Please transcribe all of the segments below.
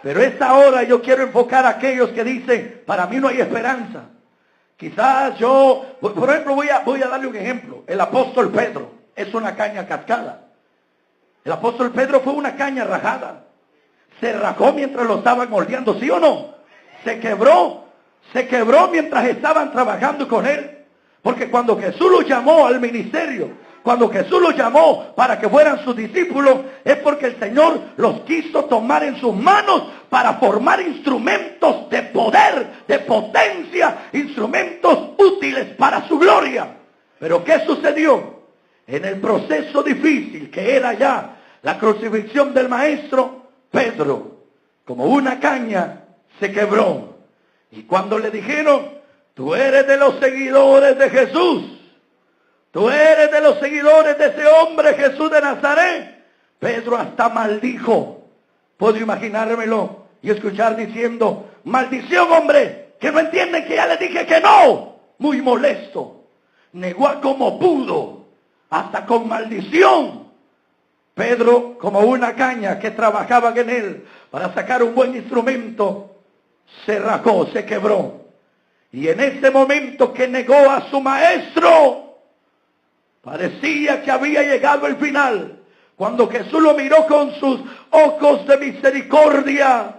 Pero esta hora yo quiero enfocar a aquellos que dicen, para mí no hay esperanza. Quizás yo, por ejemplo, voy a darle un ejemplo. El apóstol Pedro es una caña cascada. El apóstol Pedro fue una caña rajada. Se rajó mientras lo estaban moldeando, ¿sí o no? Se quebró mientras estaban trabajando con él. Porque cuando Jesús lo llamó al ministerio, cuando Jesús los llamó para que fueran sus discípulos, es porque el Señor los quiso tomar en sus manos para formar instrumentos de poder, de potencia, instrumentos útiles para su gloria. Pero ¿qué sucedió? En el proceso difícil que era ya la crucifixión del Maestro, Pedro, como una caña, se quebró. Y cuando le dijeron, tú eres de los seguidores de Jesús, tú eres de los seguidores de ese hombre Jesús de Nazaret, Pedro hasta maldijo. Puedo imaginármelo y escuchar diciendo, maldición, hombre, que no entienden que ya le dije que no. Muy molesto, negó a como pudo, hasta con maldición. Pedro, como una caña que trabajaban en él para sacar un buen instrumento, se rajó, se quebró. Y en ese momento que negó a su maestro, parecía que había llegado el final. Cuando Jesús lo miró con sus ojos de misericordia,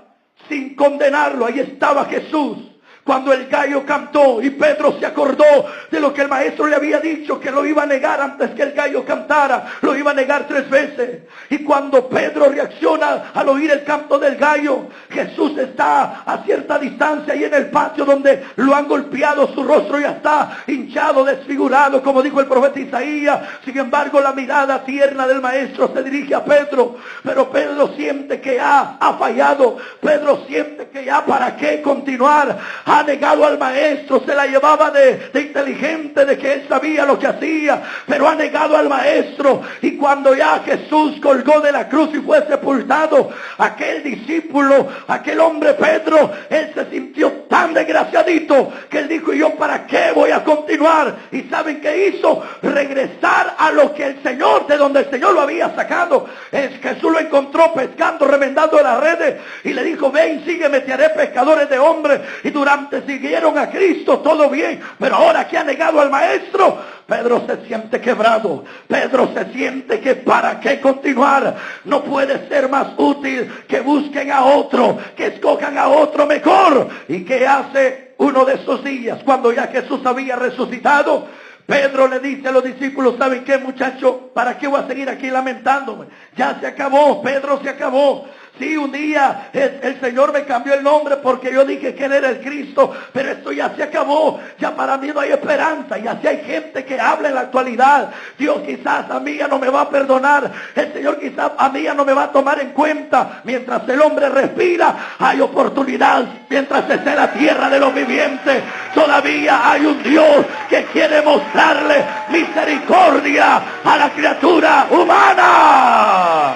sin condenarlo, ahí estaba Jesús. Cuando el gallo cantó y Pedro se acordó de lo que el maestro le había dicho, que lo iba a negar antes que el gallo cantara, lo iba a negar 3 veces. Y cuando Pedro reacciona al oír el canto del gallo, Jesús está a cierta distancia ahí en el patio donde lo han golpeado, su rostro ya está hinchado, desfigurado, como dijo el profeta Isaías. Sin embargo, la mirada tierna del maestro se dirige a Pedro, pero Pedro siente que ha fallado. Pedro siente que ya para qué continuar. Ha negado al maestro, se la llevaba de inteligente, de que él sabía lo que hacía, pero ha negado al maestro. Y cuando ya Jesús colgó de la cruz y fue sepultado, aquel discípulo, aquel hombre Pedro, él se sintió tan desgraciadito que él dijo, ¿y yo para qué voy a continuar? ¿Y saben qué hizo? Regresar a lo que el Señor, de donde el Señor lo había sacado. Jesús lo encontró pescando, remendando las redes, y le dijo, ven, sígueme, te haré pescadores de hombres. Y durante siguieron a Cristo, todo bien, pero ahora que ha negado al maestro, Pedro se siente quebrado. Pedro se siente que para qué continuar. No puede ser más útil que busquen a otro, que escojan a otro mejor. ¿Y qué hace uno de esos días cuando ya Jesús había resucitado? Pedro le dice a los discípulos, ¿saben qué, muchachos? ¿Para qué voy a seguir aquí lamentándome? Ya se acabó, Pedro, se acabó. Sí, un día el Señor me cambió el nombre porque yo dije que Él era el Cristo, pero esto ya se acabó. Ya para mí no hay esperanza. Y así hay gente que habla en la actualidad. Dios quizás a mí ya no me va a perdonar. El Señor quizás a mí ya no me va a tomar en cuenta. Mientras el hombre respira, hay oportunidad. Mientras esté en la tierra de los vivientes, todavía hay un Dios que quiere mostrarle misericordia a la criatura humana.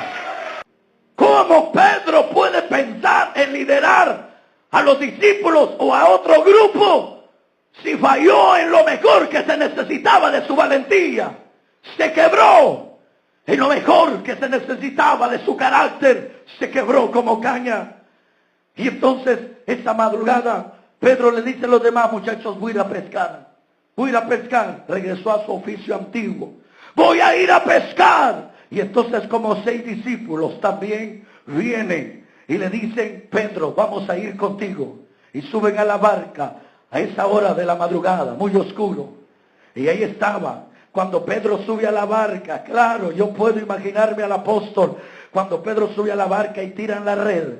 ¿Cómo Pedro puede pensar en liderar a los discípulos o a otro grupo si falló en lo mejor que se necesitaba de su valentía? Se quebró en lo mejor que se necesitaba de su carácter. Se quebró como caña. Y entonces, esta madrugada, Pedro le dice a los demás, muchachos, voy a ir a pescar. Voy a ir a pescar. Regresó a su oficio antiguo. Voy a ir a pescar. Y entonces como 6 discípulos también vienen y le dicen, Pedro, vamos a ir contigo. Y suben a la barca a esa hora de la madrugada, muy oscuro. Y ahí estaba. Cuando Pedro sube a la barca, claro, yo puedo imaginarme al apóstol, cuando Pedro sube a la barca y tiran la red.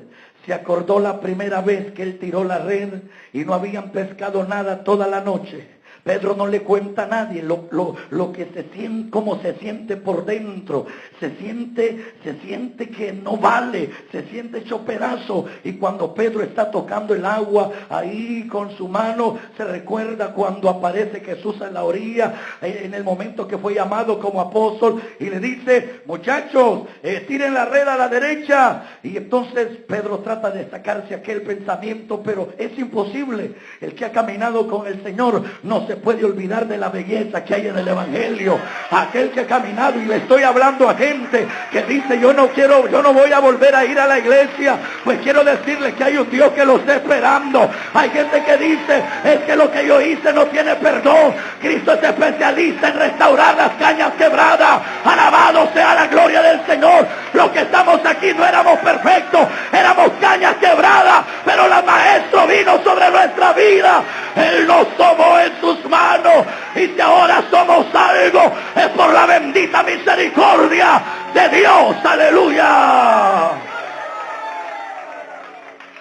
Se acordó la primera vez que él tiró la red y no habían pescado nada toda la noche. Pedro no le cuenta a nadie lo que se siente, cómo se siente por dentro. Se siente que no vale, se siente hecho pedazo. Y cuando Pedro está tocando el agua ahí con su mano, se recuerda cuando aparece Jesús en la orilla, en el momento que fue llamado como apóstol, y le dice, muchachos, tiren la red a la derecha. Y entonces Pedro trata de sacarse aquel pensamiento, pero es imposible. El que ha caminado con el Señor no se puede olvidar de la belleza que hay en el Evangelio. Aquel que ha caminado, y le estoy hablando a gente que dice, yo no voy a volver a ir a la iglesia. Pues quiero decirle que hay un Dios que lo está esperando. Hay gente que dice, es que lo que yo hice no tiene perdón. Cristo es especialista en restaurar las cañas quebradas. Alabado sea la gloria del Señor. Los que estamos aquí no éramos perfectos, éramos cañas quebradas, pero el Maestro vino sobre nuestra vida. Él nos tomó en sus manos, y si ahora somos algo, es por la bendita misericordia de Dios. Aleluya.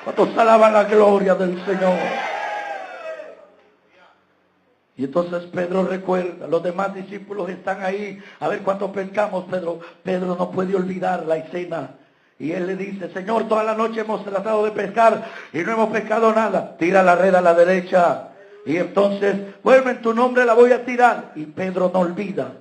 ¿Cuántos alaban la gloria del Señor? Y entonces Pedro recuerda, los demás discípulos están ahí, a ver cuánto pescamos. Pedro no puede olvidar la escena. Y él le dice, Señor, toda la noche hemos tratado de pescar y no hemos pescado nada. Tira la red a la derecha. Y entonces, vuelve, en tu nombre la voy a tirar. Y Pedro no olvida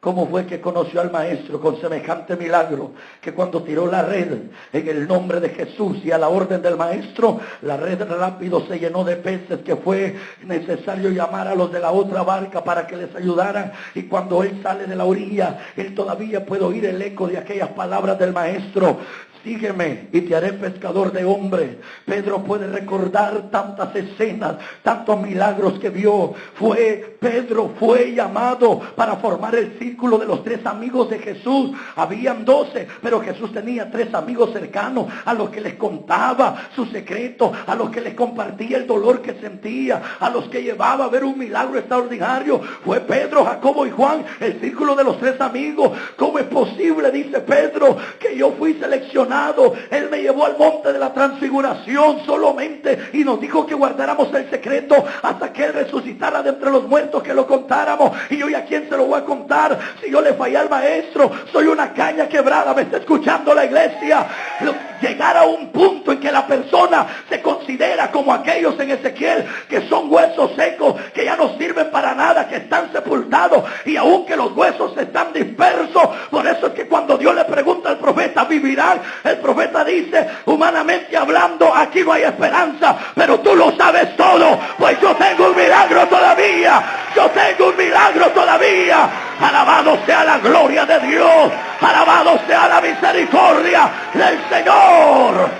cómo fue que conoció al Maestro con semejante milagro, que cuando tiró la red en el nombre de Jesús y a la orden del Maestro, la red rápido se llenó de peces, que fue necesario llamar a los de la otra barca para que les ayudaran. Y cuando él sale de la orilla, él todavía puede oír el eco de aquellas palabras del Maestro: sígueme y te haré pescador de hombres. Pedro puede recordar tantas escenas, tantos milagros que vio. Pedro fue llamado para formar el círculo de los 3 amigos de Jesús. Habían 12, pero Jesús tenía 3 amigos cercanos a los que les contaba sus secretos, a los que les compartía el dolor que sentía, a los que llevaba a ver un milagro extraordinario. Fue Pedro, Jacobo y Juan, el círculo de los 3 amigos. ¿Cómo es posible, dice Pedro, que yo fui seleccionado? Él me llevó al monte de la transfiguración solamente y nos dijo que guardáramos el secreto hasta que Él resucitara de entre los muertos, que lo contáramos. Y hoy, ¿a quién se lo voy a contar? Si yo le fallé al Maestro, soy una caña quebrada. ¿Me está escuchando la iglesia? Llegar a un punto en que la persona se considera como aquellos en Ezequiel, que son huesos secos, que ya no sirven para nada, que están sepultados, y aunque los huesos están dispersos. Por eso es que cuando Dios le pregunta al profeta, ¿vivirán? El profeta dice, humanamente hablando, aquí no hay esperanza, pero tú lo sabes todo, pues yo tengo un milagro todavía. Yo tengo un milagro todavía. Alabado sea la gloria de Dios. Alabado sea la misericordia del Señor.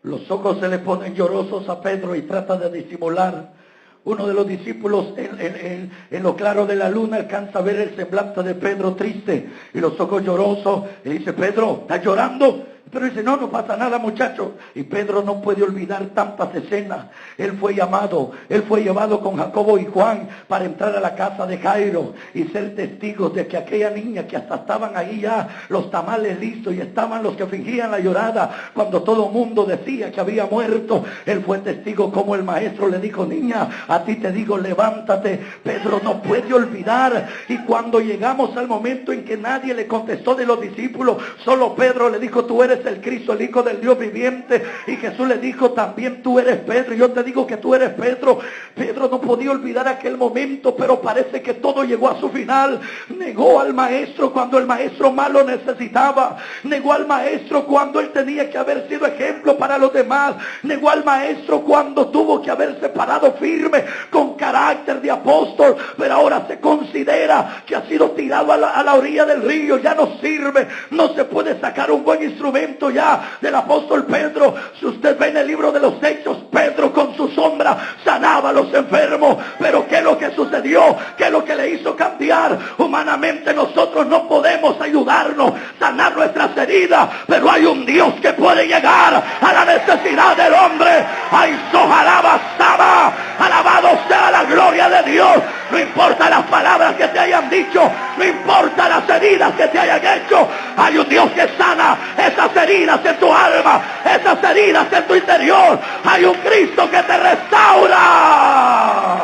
Los ojos se le ponen llorosos a Pedro y trata de disimular. Uno de los discípulos en lo claro de la luna alcanza a ver el semblante de Pedro triste y los ojos llorosos. Y dice, Pedro, ¿estás llorando? Pero dice, no pasa nada, muchacho. Y Pedro no puede olvidar tantas escenas. Él fue llevado con Jacobo y Juan para entrar a la casa de Jairo y ser testigos de que aquella niña, que hasta estaban ahí ya los tamales listos y estaban los que fingían la llorada cuando todo el mundo decía que había muerto. Él fue testigo como el Maestro le dijo, niña, a ti te digo, levántate. Pedro no puede olvidar. Y cuando llegamos al momento en que nadie le contestó de los discípulos, solo Pedro le dijo, tú eres el Cristo, el Hijo del Dios viviente. Y Jesús le dijo, también tú eres Pedro. Y yo te digo que tú eres Pedro. Pedro no podía olvidar aquel momento, pero parece que todo llegó a su final. Negó al Maestro cuando el Maestro más lo necesitaba. Negó al Maestro cuando él tenía que haber sido ejemplo para los demás. Negó al Maestro cuando tuvo que haberse parado firme con carácter de apóstol, pero ahora se considera que ha sido tirado a la orilla del río. Ya no sirve, no se puede sacar un buen instrumento ya del apóstol Pedro. Si usted ve en el libro de los Hechos, Pedro con su sombra sanaba a los enfermos. Pero ¿qué es lo que sucedió? ¿Qué es lo que le hizo cambiar? Humanamente nosotros no podemos ayudarnos, sanar nuestras heridas, pero hay un Dios que puede llegar a la necesidad del hombre. ¡Ay, sojalaba, saba! Alabado sea la gloria de Dios. No importa las palabras que te hayan dicho, no importa las heridas que te hayan hecho, hay un Dios que sana esas heridas en tu alma, esas heridas en tu interior. Hay un Cristo que te restaura.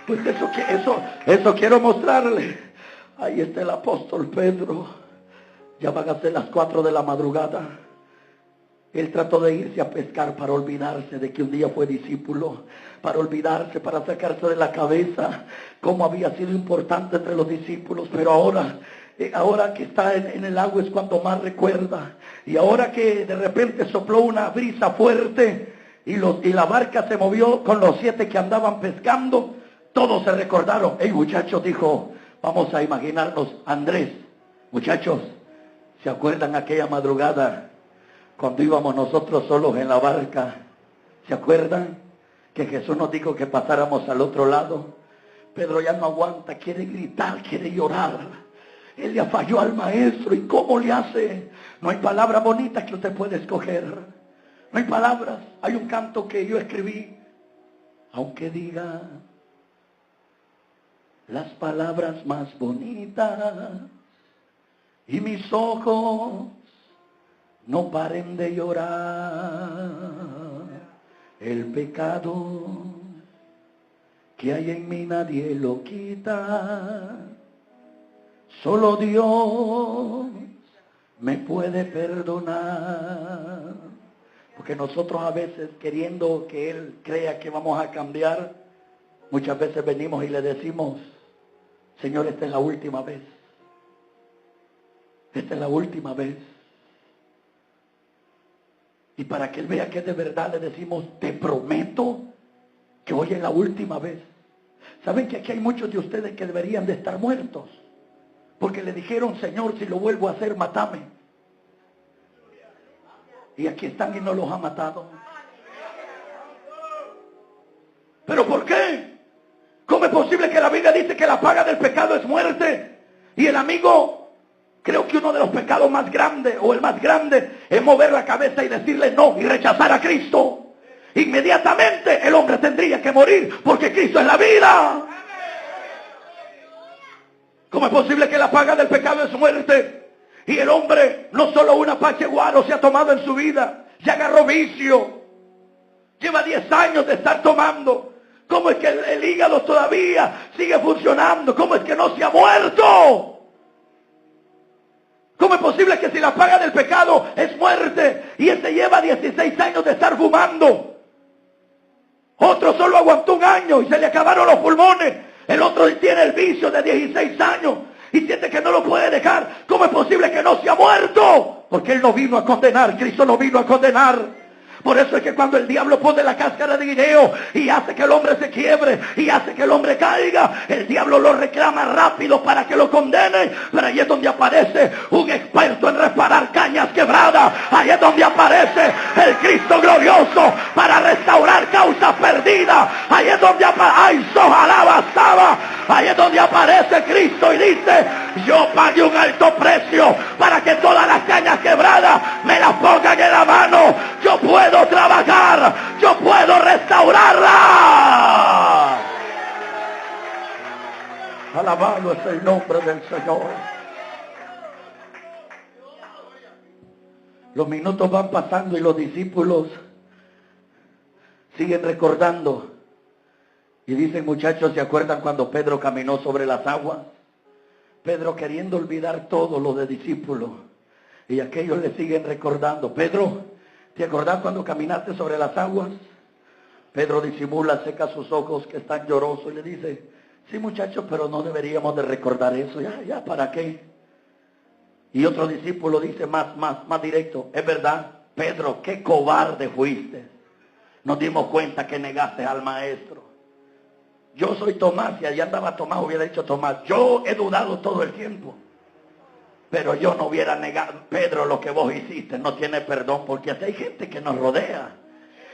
Pues eso quiero mostrarle. Ahí está el apóstol Pedro. Ya van a ser las 4 de la madrugada. Él trató de irse a pescar para olvidarse de que un día fue discípulo, para olvidarse, para sacarse de la cabeza cómo había sido importante entre los discípulos. Pero ahora ahora que está en el agua es cuando más recuerda. Y ahora que de repente sopló una brisa fuerte y la barca se movió con los 7 que andaban pescando, todos se recordaron. Hey, muchachos, dijo, vamos a imaginarnos, Andrés, muchachos, ¿se acuerdan aquella madrugada cuando íbamos nosotros solos en la barca? ¿Se acuerdan que Jesús nos dijo que pasáramos al otro lado? Pedro ya no aguanta, quiere gritar, quiere llorar. Él le falló al maestro. ¿Y cómo le hace? No hay palabras bonitas que usted puede escoger. No hay palabras. Hay un canto que yo escribí. Aunque diga las palabras más bonitas y mis ojos no paren de llorar, el pecado que hay en mí nadie lo quita. Solo Dios me puede perdonar. Porque nosotros a veces, queriendo que Él crea que vamos a cambiar, muchas veces venimos y le decimos, Señor, esta es la última vez. Esta es la última vez. Y para que Él vea que es de verdad, le decimos, te prometo que hoy es la última vez. ¿Saben que aquí hay muchos de ustedes que deberían de estar muertos? Porque le dijeron, Señor, si lo vuelvo a hacer, mátame. Y aquí están y no los ha matado. ¿Pero por qué? ¿Cómo es posible que la Biblia dice que la paga del pecado es muerte? Y el amigo, creo que uno de los pecados más grandes, o el más grande, es mover la cabeza y decirle no y rechazar a Cristo. Inmediatamente el hombre tendría que morir, porque Cristo es la vida. ¿Cómo es posible que la paga del pecado es muerte? Y el hombre no solo una pache guaro se ha tomado en su vida, ya agarró vicio. Lleva 10 años de estar tomando. ¿Cómo es que el hígado todavía sigue funcionando? ¿Cómo es que no se ha muerto? ¿Cómo es posible que si la paga del pecado es muerte y este lleva 16 años de estar fumando? Otro solo aguantó 1 año y se le acabaron los pulmones. El otro tiene el vicio de 16 años y siente que no lo puede dejar. ¿Cómo es posible que no se ha muerto? Porque Él no vino a condenar, Cristo no vino a condenar. Por eso es que cuando el diablo pone la cáscara de guineo y hace que el hombre se quiebre y hace que el hombre caiga, el diablo lo reclama rápido para que lo condene. Pero ahí es donde aparece un experto en reparar cañas quebradas. Ahí es donde aparece el Cristo glorioso para restaurar causas perdidas. Ahí es donde ahí es donde aparece Cristo y dice, yo pagué un alto precio para que todas las cañas quebradas me las pongan en la mano. Yo puedo trabajar, yo puedo restaurarla. Alabado es el nombre del Señor. Los minutos van pasando y los discípulos siguen recordando. Y dicen, muchachos, ¿se acuerdan cuando Pedro caminó sobre las aguas? Pedro queriendo olvidar todo lo de discípulos. Y aquellos le siguen recordando. Pedro, ¿te acordás cuando caminaste sobre las aguas? Pedro disimula, seca sus ojos que están llorosos y le dice, sí, muchachos, pero no deberíamos de recordar eso. Ya, ¿para qué? Y otro discípulo dice más directo, es verdad, Pedro, qué cobarde fuiste. Nos dimos cuenta que negaste al maestro. Yo soy Tomás, y allá andaba Tomás, hubiera dicho Tomás, yo he dudado todo el tiempo. Pero yo no hubiera negado, Pedro, lo que vos hiciste no tiene perdón, porque así hay gente que nos rodea.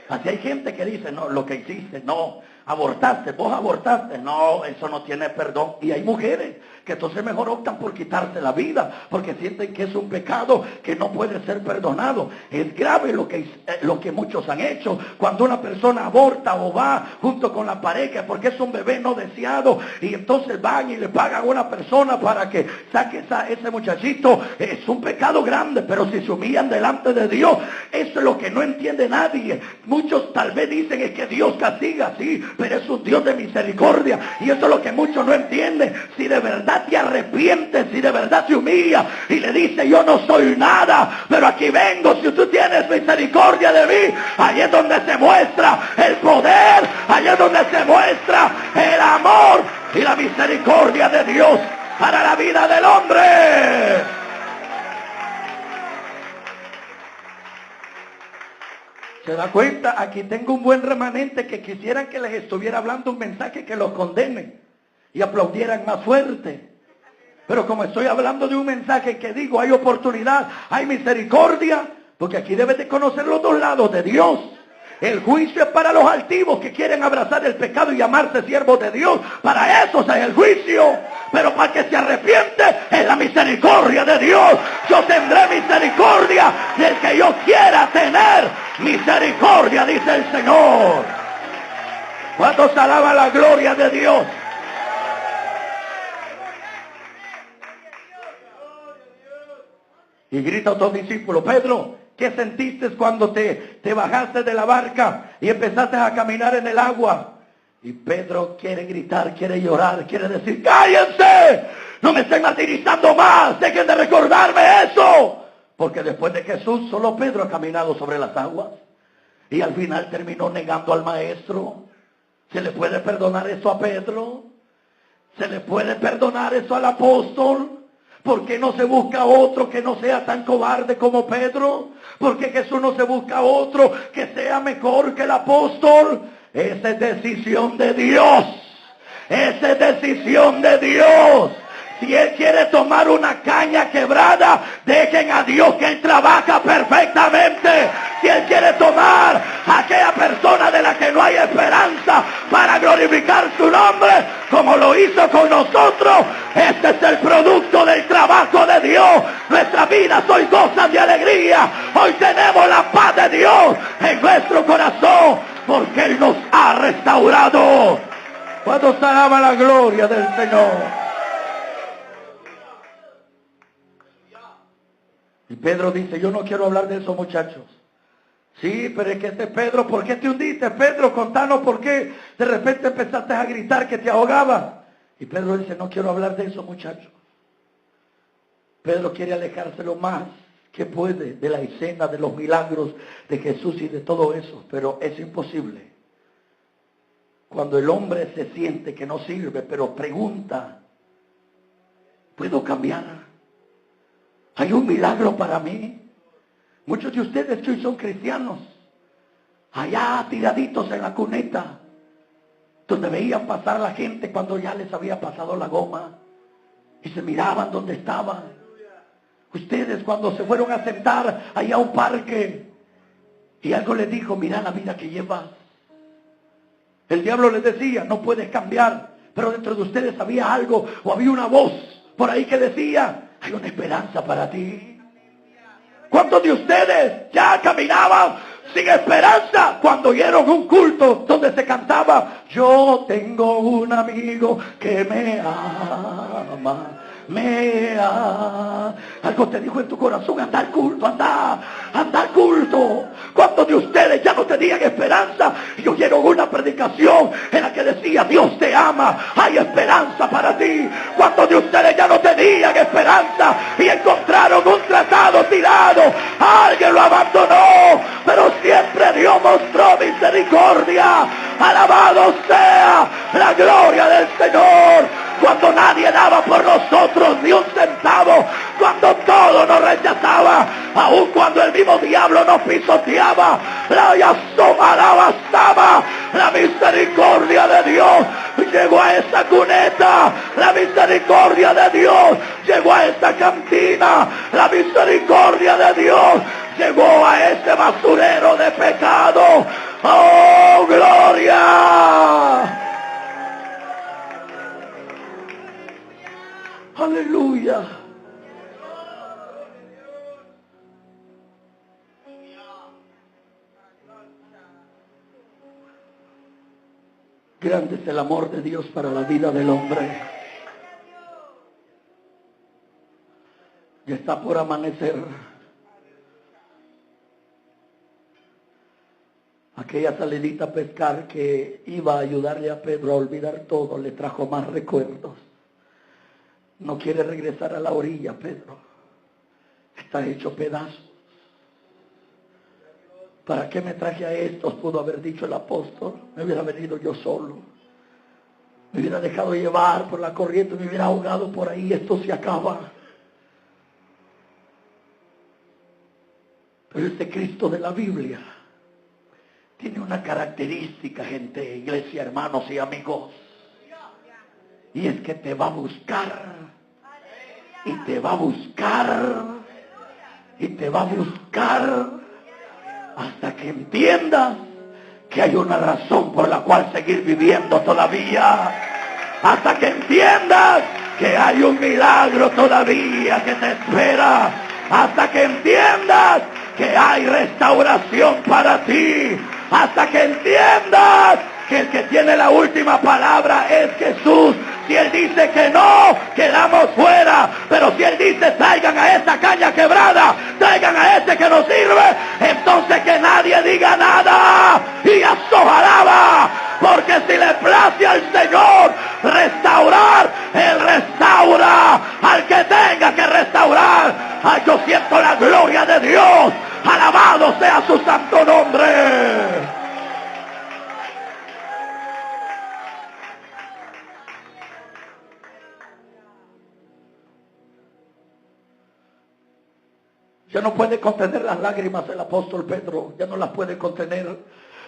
Así hay gente que dice, no, lo que hiciste, no, abortaste, vos abortaste, no, eso no tiene perdón. Y hay mujeres que entonces mejor optan por quitarse la vida, porque sienten que es un pecado que no puede ser perdonado. Es grave lo que muchos han hecho. Cuando una persona aborta o va junto con la pareja, porque es un bebé no deseado, y entonces van y le pagan a una persona para que saque ese muchachito, es un pecado grande, pero si se humillan delante de Dios, eso es lo que no entiende nadie. Muchos tal vez dicen es que Dios castiga, sí, pero es un Dios de misericordia. Y eso es lo que muchos no entienden. Si de verdad te arrepientes, si de verdad te humilla y le dice, yo no soy nada, pero aquí vengo, si tú tienes misericordia de mí, ahí es donde se muestra el poder, ahí es donde se muestra el amor y la misericordia de Dios. para la vida del hombre. ¿Se da cuenta? Aquí tengo un buen remanente que quisieran que les estuviera hablando un mensaje que los condene y aplaudieran más fuerte. Pero como estoy hablando de un mensaje que digo, hay oportunidad, hay misericordia, porque aquí debes de conocer los dos lados de Dios. El juicio es para los altivos que quieren abrazar el pecado y llamarse siervos de Dios. Para esos es el juicio. Pero para el que se arrepiente es la misericordia de Dios. Yo tendré misericordia del que yo quiera tener misericordia, dice el Señor. ¿Cuántos alaban la gloria de Dios? Y grita otro discípulo: Pedro, ¿qué sentiste cuando te bajaste de la barca y empezaste a caminar en el agua? Y Pedro quiere gritar, quiere llorar, quiere decir: ¡cállense! ¡No me estén martirizando más! ¡Dejen de recordarme eso! Porque después de Jesús, solo Pedro ha caminado sobre las aguas. Y al final terminó negando al maestro. ¿Se le puede perdonar eso a Pedro? ¿Se le puede perdonar eso al apóstol? ¿Por qué no se busca otro que no sea tan cobarde como Pedro? ¿Por qué Jesús no se busca otro que sea mejor que el apóstol? Esa es decisión de Dios. Esa es decisión de Dios. Si Él quiere tomar una caña quebrada, dejen a Dios que Él trabaja perfectamente. Si Él quiere tomar a aquella persona de la que no hay esperanza para glorificar su nombre, como lo hizo con nosotros, este es el producto del trabajo de Dios. Nuestra vida hoy goza de alegría. Hoy tenemos la paz de Dios en nuestro corazón, porque Él nos ha restaurado. ¿Cuántos alaban la gloria del Señor? Y Pedro dice: yo no quiero hablar de eso, muchachos. Sí, pero es que Pedro, ¿por qué te hundiste? Pedro, contanos por qué de repente empezaste a gritar que te ahogaba. Y Pedro dice: no quiero hablar de eso, muchachos. Pedro quiere alejarse lo más que puede de la escena, de los milagros de Jesús y de todo eso, pero es imposible. Cuando el hombre se siente que no sirve, pero pregunta: ¿puedo cambiar? ¿Hay un milagro para mí? Muchos de ustedes que hoy son cristianos, allá tiraditos en la cuneta, donde veían pasar a la gente cuando ya les había pasado la goma, y se miraban donde estaban. Ustedes cuando se fueron a sentar allá a un parque, y algo les dijo: mira la vida que llevas. El diablo les decía: no puedes cambiar, pero dentro de ustedes había algo, o había una voz por ahí que decía: hay una esperanza para ti. ¿Cuántos de ustedes ya caminaban sin esperanza cuando oyeron un culto donde se cantaba: yo tengo un amigo que me ama? Algo te dijo en tu corazón: anda al culto, anda al culto. ¿Cuántos de ustedes ya no tenían esperanza y oyeron una predicación en la que decía: Dios te ama, hay esperanza para ti? ¿Cuántos de ustedes ya no tenían esperanza y encontraron un tratado tirado? Alguien lo abandonó, pero siempre Dios mostró misericordia. Alabado sea la gloria del Señor. Cuando nadie daba por nosotros ni un centavo, cuando todo nos rechazaba, aun cuando el mismo diablo nos pisoteaba, la misericordia de Dios llegó a esa cuneta, la misericordia de Dios llegó a esta cantina, la misericordia de Dios llegó a ese basurero de pecado. ¡Oh, gloria! Aleluya. Grande es el amor de Dios para la vida del hombre. Ya está por amanecer. Aquella salidita a pescar que iba a ayudarle a Pedro a olvidar todo le trajo más recuerdos. No quiere regresar a la orilla, Pedro. Está hecho pedazos. ¿Para qué me traje a estos? Pudo haber dicho el apóstol. Me hubiera venido yo solo. me hubiera dejado llevar por la corriente, me hubiera ahogado por ahí, esto se acaba. Pero este Cristo de la Biblia tiene una característica, gente, iglesia, hermanos y amigos. Y es que te va a buscar. Y te va a buscar. Y te va a buscar hasta que entiendas que hay una razón por la cual seguir viviendo todavía. Hasta que entiendas que hay un milagro todavía que te espera. Hasta que entiendas que hay restauración para ti. Hasta que entiendas que el que tiene la última palabra es Jesús. Si Él dice que no, quedamos fuera. Pero si Él dice traigan a esa caña quebrada, traigan a ese que nos sirve, entonces que nadie diga nada. Y a su alaba. Porque si le place al Señor restaurar, Él restaura al que tenga que restaurar. Ay, yo siento la gloria de Dios. Alabado sea su santo nombre. Ya no puede contener las lágrimas el apóstol Pedro, ya no las puede contener.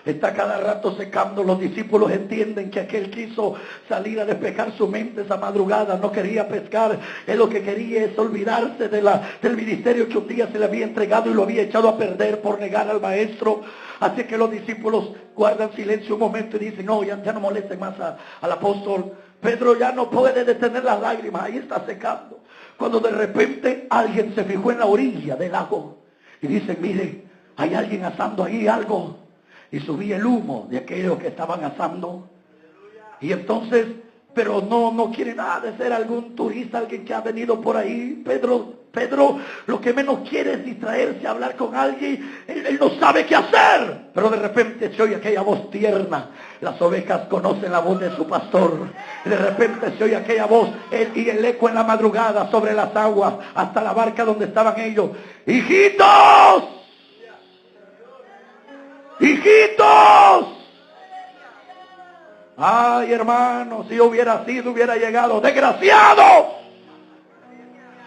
Está cada rato secando. Los discípulos entienden que aquel quiso salir a despejar su mente esa madrugada. No quería pescar. Él lo que quería es olvidarse del ministerio que un día se le había entregado y lo había echado a perder por negar al maestro. Así que los discípulos guardan silencio un momento y dicen, no, ya no molesten más al apóstol. Pedro ya no puede detener las lágrimas. Ahí está secando. Cuando de repente alguien se fijó en la orilla del lago y dicen, mire, hay alguien asando ahí algo. Y subía el humo de aquellos que estaban asando. Y entonces, pero no quiere nada de ser algún turista, alguien que ha venido por ahí. Pedro lo que menos quiere es distraerse, hablar con alguien. Él no sabe qué hacer. Pero de repente se oye aquella voz tierna. Las ovejas conocen la voz de su pastor. De repente se oye aquella voz y el eco en la madrugada sobre las aguas hasta la barca donde estaban ellos. ¡Hijitos! ¡Hijitos! Ay, hermano, si hubiera llegado. ¡Desgraciados!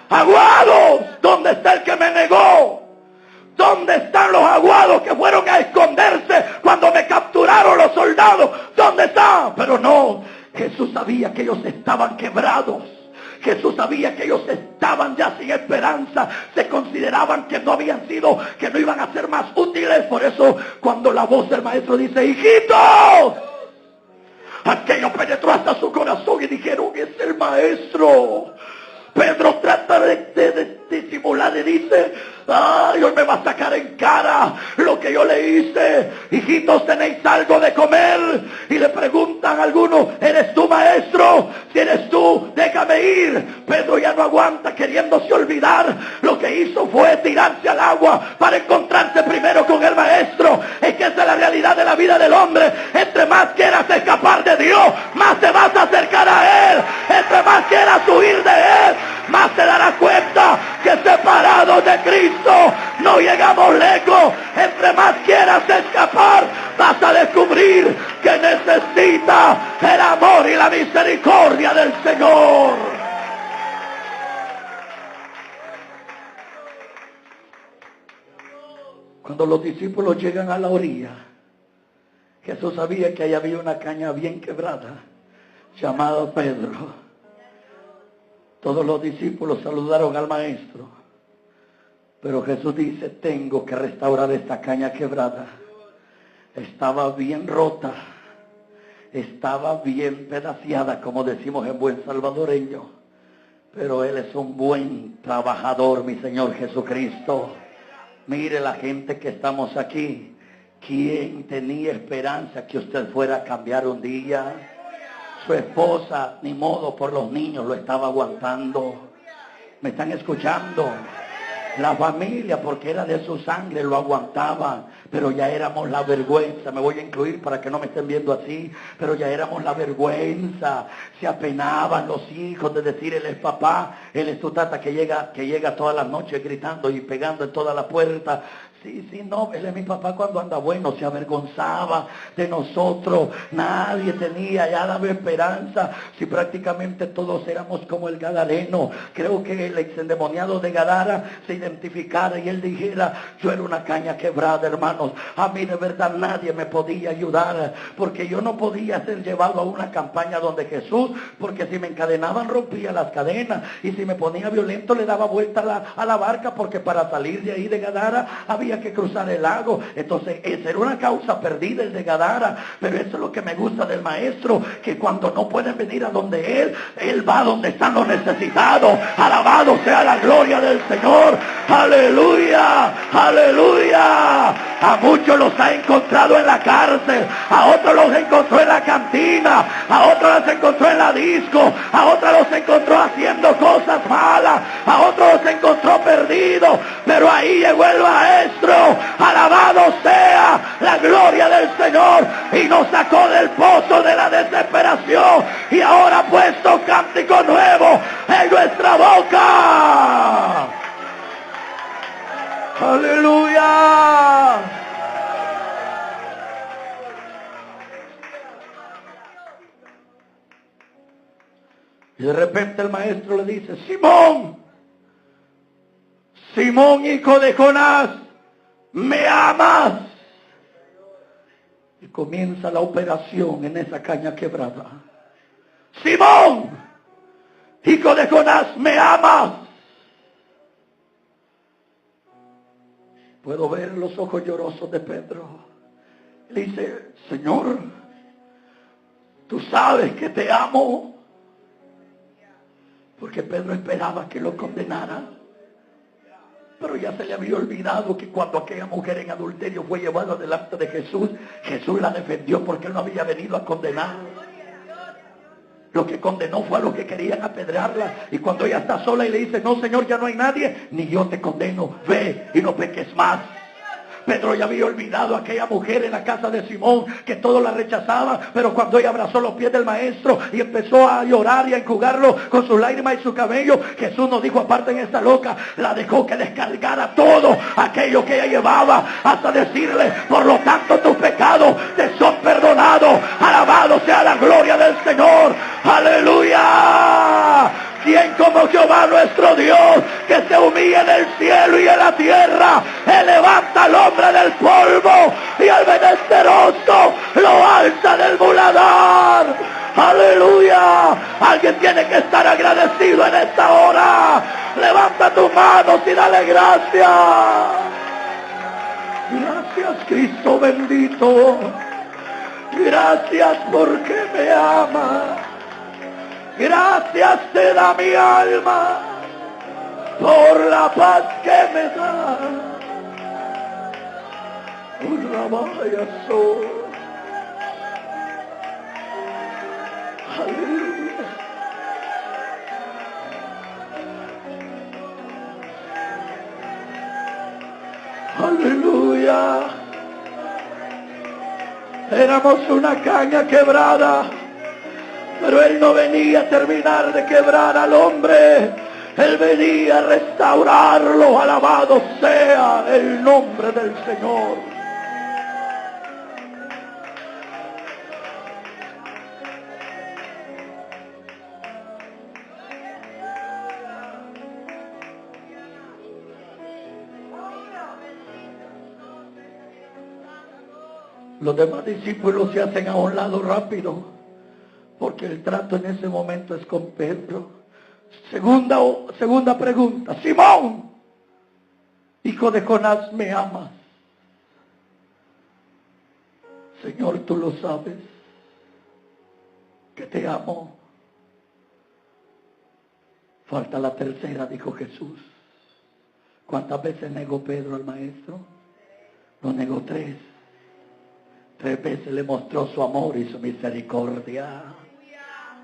¡Aguados! ¿Dónde está el que me negó? ¿Dónde están los aguados que fueron a esconderse cuando me capturaron los soldados? ¿Dónde están? Pero no, Jesús sabía que ellos estaban quebrados. Jesús sabía que ellos estaban ya sin esperanza. Se consideraban que no habían sido, que no iban a ser más útiles. Por eso cuando la voz del maestro dice, hijitos, aquello penetró hasta su corazón y dijeron, es el maestro. Pedro trata de disimular y dice, ay, hoy me va a sacar en cara lo que yo le hice. Hijitos, ¿tenéis algo de comer? Y le preguntan a algunos, ¿eres tú, maestro? Si eres tú, déjame ir. Pedro ya no aguanta, queriéndose olvidar. Lo que hizo fue tirarse al agua para encontrarse primero con el maestro. Es que esa es la realidad de la vida del hombre. Entre más quieras escapar de Dios, más te vas a acercar a Él. Entre más quieras huir de Él, más te darás cuenta que separados de Cristo no llegamos lejos. Entre más quieras escapar, vas a descubrir que necesitas el amor y la misericordia del Señor. Cuando los discípulos llegan a la orilla, Jesús sabía que ahí había una caña bien quebrada, llamada Pedro. Todos los discípulos saludaron al maestro. Pero Jesús dice, tengo que restaurar esta caña quebrada. Estaba bien rota. Estaba bien pedaciada, como decimos en buen salvadoreño. Pero Él es un buen trabajador, mi Señor Jesucristo. Mire la gente que estamos aquí. ¿Quién tenía esperanza que usted fuera a cambiar un día? Su esposa, ni modo, por los niños lo estaba aguantando. ¿Me están escuchando? La familia, porque era de su sangre, lo aguantaba. Pero ya éramos la vergüenza. Me voy a incluir para que no me estén viendo así. Pero ya éramos la vergüenza. Se apenaban los hijos de decir, él es papá, él es tu tata, que llega todas las noches gritando y pegando en toda la puerta. Sí, no, él es mi papá cuando anda bueno, se avergonzaba de nosotros, nadie tenía, ya daba esperanza, si prácticamente todos éramos como el gadareno. Creo que el exendemoniado de Gadara se identificara y él dijera, yo era una caña quebrada, hermanos, a mí de verdad nadie me podía ayudar, porque yo no podía ser llevado a una campaña donde Jesús, porque si me encadenaban rompía las cadenas, y si me ponía violento le daba vuelta a la barca, porque para salir de ahí de Gadara había que cruzar el lago. Entonces esa era una causa perdida, el de Gadara. Pero eso es lo que me gusta del maestro, que cuando no pueden venir a donde él va donde están los necesitados. Alabado sea la gloria del Señor. Aleluya, aleluya. A muchos los ha encontrado en la cárcel, a otros los encontró en la cantina, a otros los encontró en la disco, a otros los encontró haciendo cosas malas, a otros los encontró perdidos, pero ahí llegó el maestro, alabado sea la gloria del Señor, y nos sacó del pozo de la desesperación, y ahora ha puesto cántico nuevo en nuestra boca. Aleluya. Y de repente el maestro le dice, Simón, Simón, hijo de Jonás, ¿me amas? Y comienza la operación en esa caña quebrada. Simón, hijo de Jonás, ¿me amas? Puedo ver los ojos llorosos de Pedro. Le dice, Señor, tú sabes que te amo. Porque Pedro esperaba que lo condenara. Pero ya se le había olvidado que cuando aquella mujer en adulterio fue llevada delante de Jesús, Jesús la defendió porque él no había venido a condenar. Lo que condenó fue a los que querían apedrearla. Y cuando ella está sola y le dice, no, Señor, ya no hay nadie, ni yo te condeno, ve y no peques más. Pedro ya había olvidado a aquella mujer en la casa de Simón, que todos la rechazaban, pero cuando ella abrazó los pies del maestro y empezó a llorar y a enjugarlo con sus lágrimas y su cabello, Jesús nos dijo, aparten esta loca, la dejó que descargara todo aquello que ella llevaba, hasta decirle, por lo tanto tus pecados te son perdonados. Alabado sea la gloria del Señor. Aleluya. ¿Quién como Jehová nuestro Dios, que se humilla en el cielo y en la tierra? Él levanta al hombre del polvo y al menesteroso lo alza del muladar. Aleluya. Alguien tiene que estar agradecido en esta hora. Levanta tus manos y dale gracias. Gracias, Cristo bendito. Gracias porque me amas. Gracias te da mi alma por la paz que me da. Vaya soy. Aleluya. Aleluya. Éramos una caña quebrada, pero Él no venía a terminar de quebrar al hombre. Él venía a restaurarlo. Alabado sea el nombre del Señor. Los demás discípulos se hacen a un lado rápido, porque el trato en ese momento es con Pedro. Segunda pregunta. Simón, hijo de Jonás, ¿me amas? Señor, tú lo sabes, que te amo. Falta la tercera, dijo Jesús. ¿Cuántas veces negó Pedro al maestro? Lo negó 3. 3 veces le mostró su amor y su misericordia.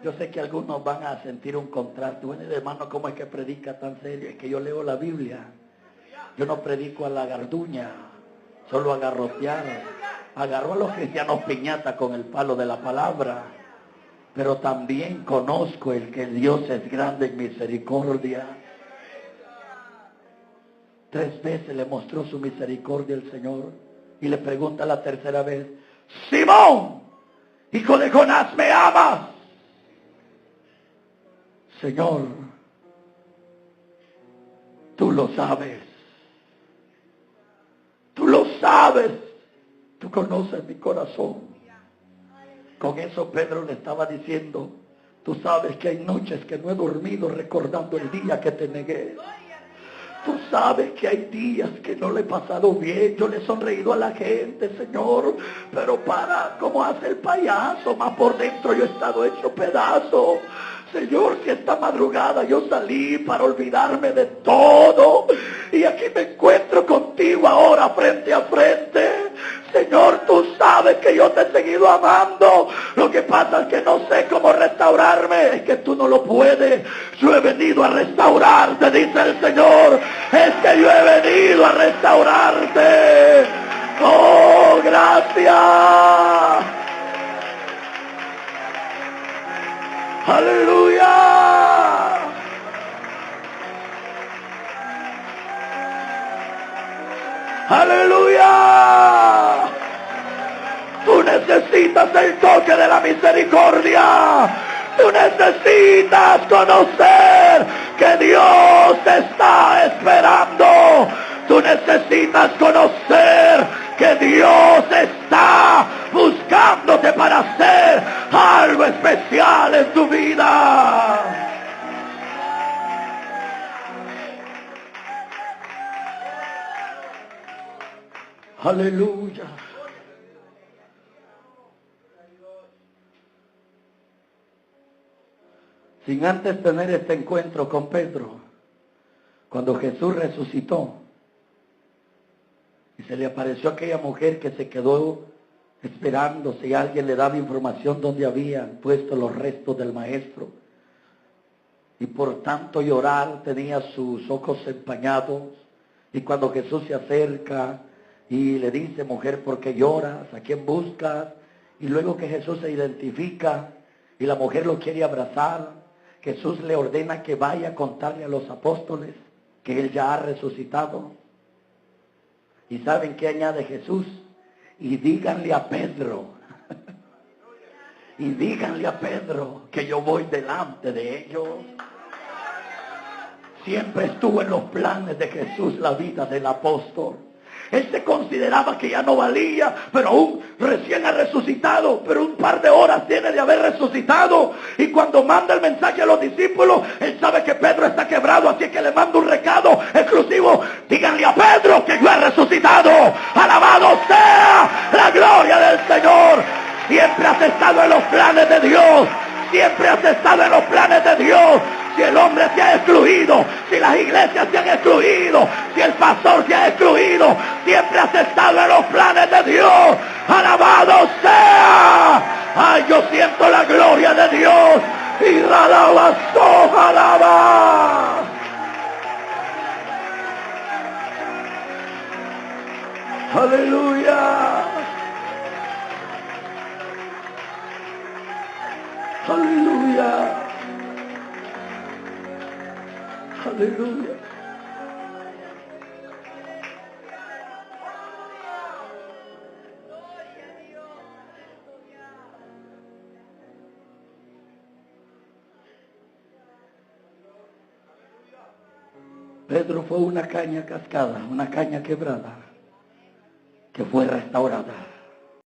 Yo sé que algunos van a sentir un contraste. Bueno, hermano, ¿cómo es que predica tan serio? Es que yo leo la Biblia. Yo no predico a la garduña, solo a garrotear. Agarró a los cristianos piñata con el palo de la palabra. Pero también conozco el que Dios es grande en misericordia. 3 veces le mostró su misericordia el Señor. Y le pregunta la tercera vez: Simón, hijo de Jonás, ¿me amas? Señor, tú lo sabes. Tú lo sabes. Tú conoces mi corazón. Con eso Pedro le estaba diciendo: tú sabes que hay noches que no he dormido recordando el día que te negué. Tú sabes que hay días que no le he pasado bien. Yo le he sonreído a la gente, Señor, pero como hace el payaso, más por dentro yo he estado hecho pedazo. Señor, que esta madrugada yo salí para olvidarme de todo, y aquí me encuentro contigo ahora frente a frente. Señor, tú sabes que yo te he seguido amando. Lo que pasa es que no sé cómo restaurarme. Es que tú no lo puedes. Yo he venido a restaurarte, dice el Señor. Es que yo he venido a restaurarte. Oh, gracias. Aleluya. Aleluya. Tú necesitas el toque de la misericordia. Tú necesitas conocer que Dios te está esperando. Tú necesitas conocer que Dios está buscándote para hacer algo especial en tu vida. Aleluya. Sin antes tener este encuentro con Pedro, cuando Jesús resucitó y se le apareció aquella mujer que se quedó esperando si alguien le daba información donde habían puesto los restos del maestro, y por tanto llorar tenía sus ojos empañados, y cuando Jesús se acerca y le dice: mujer, ¿por qué lloras? ¿A quién buscas? Y luego que Jesús se identifica y la mujer lo quiere abrazar, Jesús le ordena que vaya a contarle a los apóstoles que Él ya ha resucitado. ¿Y saben qué añade Jesús? Y díganle a Pedro, y díganle a Pedro que yo voy delante de ellos. Siempre estuvo en los planes de Jesús la vida del apóstol. Él se consideraba que ya no valía, pero aún recién ha resucitado, pero un par de horas tiene de haber resucitado. Y cuando manda el mensaje a los discípulos, él sabe que Pedro está quebrado, así que le manda un recado exclusivo: díganle a Pedro que yo he resucitado. Alabado sea la gloria del Señor. Siempre has estado en los planes de Dios. Siempre has estado en los planes de Dios. Si el hombre se ha excluido, si las iglesias se han excluido, si el pastor se ha excluido, siempre has estado en los planes de Dios. Alabado sea. Ay, yo siento la gloria de Dios. Y alaba. Aleluya. Aleluya. Aleluya. Pedro fue una caña cascada, una caña quebrada, que fue restaurada.